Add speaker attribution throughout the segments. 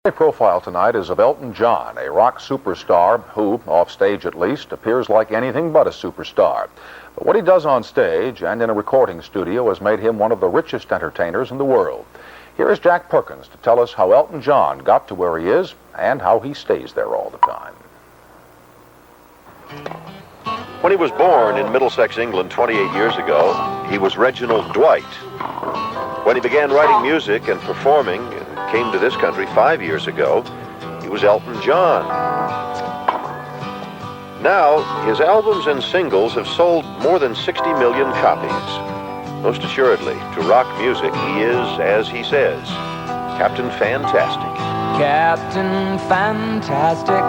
Speaker 1: My profile tonight is of Elton John, a rock superstar who, off stage at least, appears like anything but a superstar. But what he does on stage and in a recording studio has made him one of the richest entertainers in the world. Here is Jack Perkins to tell us how Elton John got to where he is and how he stays there all the time.
Speaker 2: When he was born in Middlesex, England 28 years ago, he was Reginald Dwight. When he began writing music and performing and came to this country 5 years ago, he was Elton John. Now, his albums and singles have sold more than 60 million copies. Most assuredly, to rock music, he is, as he says, Captain Fantastic.
Speaker 3: Captain Fantastic,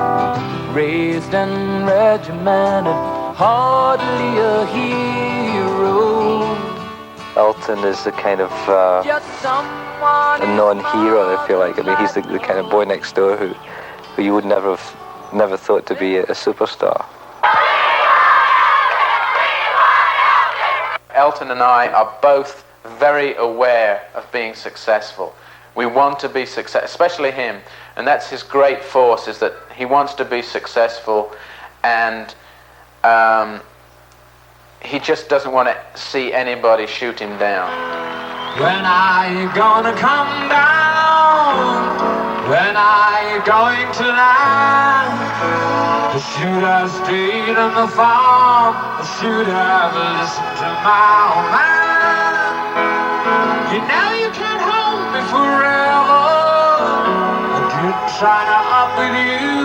Speaker 3: raised and regimented, hardly a hero.
Speaker 4: Elton is the kind of a non-hero, I feel like. I mean, he's the kind of boy next door who you would never thought to be a superstar.
Speaker 5: Elton and I are both very aware of being successful. We want to be successful, especially him, and that's his great force, is that he wants to be successful, and he just doesn't want to see anybody shoot him down.
Speaker 3: When are you gonna come down? When are you going to land? Should I stayed on the farm? Or should I have listened to my old man? You know you can't hold me forever. I didn't sign up with you.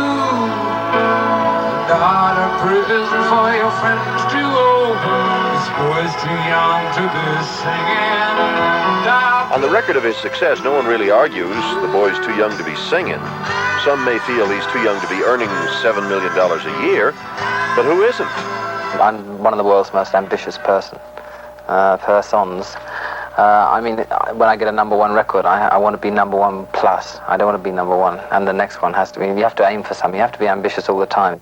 Speaker 3: Not a prison for your friends to open. This boy's too young to be singing.
Speaker 2: On the record of his success, no one really argues the boy's too young to be singing. Some may feel he's too young to be earning $7 million a year, but who isn't?
Speaker 4: I'm one of the world's most ambitious persons. I mean, when I get a #1 record, I want to be #1 plus. I don't want to be #1, and the next one has to be. You have to aim for something. You have to be ambitious all the time.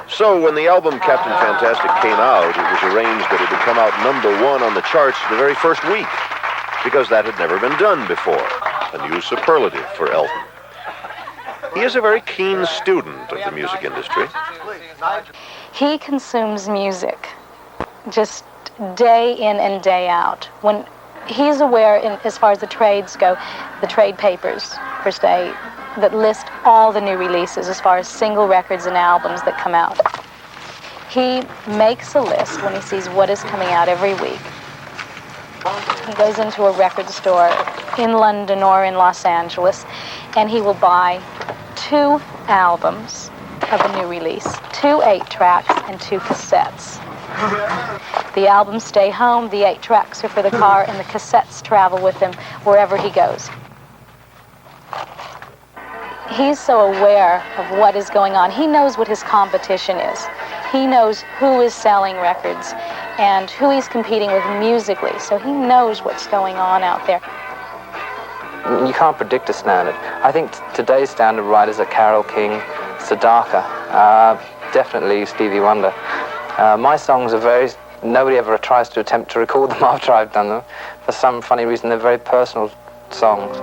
Speaker 2: So when the album Captain Fantastic came out, it was arranged that it would come out #1 on the charts the very first week, because that had never been done before. A new superlative for Elton. He is a very keen student of the music industry.
Speaker 6: He consumes music just day in and day out. When he's aware, as far as the trades go, the trade papers, per se, that list all the new releases as far as single records and albums that come out. He makes a list when he sees what is coming out every week. He goes into a record store in London or in Los Angeles, and he will buy 2 albums of a new release, 2 8-tracks and 2 cassettes. The albums stay home, the 8-tracks are for the car, and the cassettes travel with him wherever he goes. He's so aware of what is going on. He knows what his competition is. He knows who is selling records and who he's competing with musically, so he knows what's going on out there.
Speaker 4: You can't predict a standard. I think today's standard writers are Carole King, Sedaka, definitely Stevie Wonder. My songs are nobody ever tries to attempt to record them after I've done them. For some funny reason, they're very personal songs.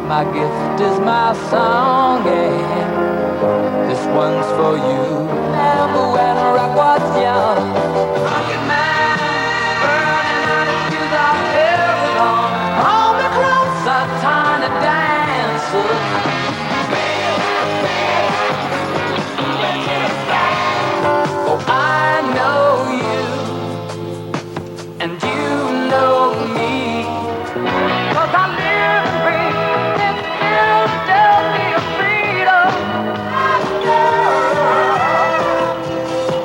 Speaker 3: My gift is my song, yeah. This one's for you. Remember when rock was young? Rocket man, burning out his fuse out every dawn. All the crowds are tiny dancers. Oh, I know you, and you know me. 'Cause I live and breathe in Philadelphia freedom.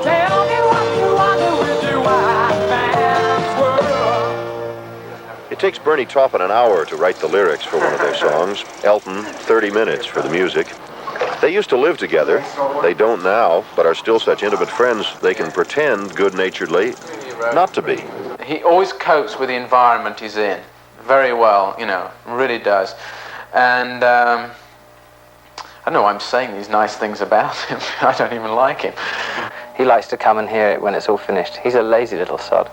Speaker 3: Tell me what you want to with your white man's world.
Speaker 2: It takes Bernie Taupin an hour to write the lyrics for one of their songs. Elton, 30 minutes for the music. They used to live together. They don't now, but are still such intimate friends they can pretend good-naturedly not to be.
Speaker 5: He always copes with the environment he's in very well, really does. And I don't know why I'm saying these nice things about him. I don't even like him.
Speaker 4: He likes to come and hear it when it's all finished. He's a lazy little sod.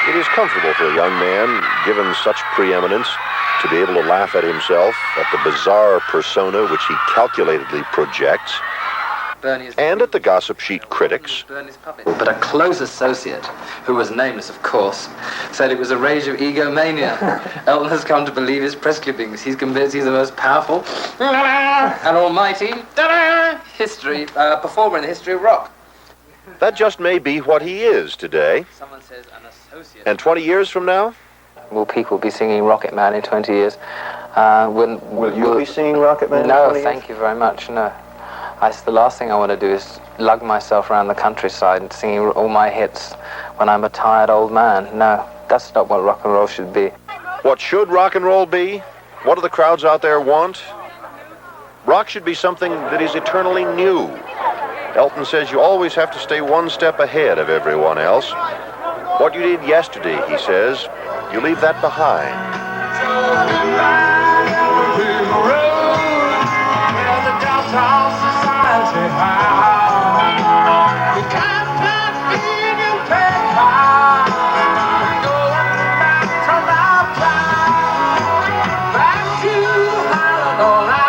Speaker 2: It is comfortable for a young man, given such preeminence, to be able to laugh at himself, at the bizarre persona which he calculatedly projects, and at the gossip sheet critics.
Speaker 4: But a close associate, who was nameless of course, said it was a rage of egomania. Elton has come to believe his press clippings. He's convinced he's the most powerful and almighty performer in the history of rock.
Speaker 2: That just may be what he is today.
Speaker 4: Someone says an associate.
Speaker 2: And 20 years from now?
Speaker 4: Will people be singing Rocket Man in 20 years?
Speaker 2: Will you be singing Rocket Man in 20
Speaker 4: No,
Speaker 2: years?
Speaker 4: thank you very much, no. The last thing I want to do is lug myself around the countryside and singing all my hits when I'm a tired old man. No, that's not what rock and roll should be.
Speaker 2: What should rock and roll be? What do the crowds out there want? Rock should be something that is eternally new. Elton says you always have to stay one step ahead of everyone else. What you did yesterday, he says, you leave that behind.
Speaker 3: Back to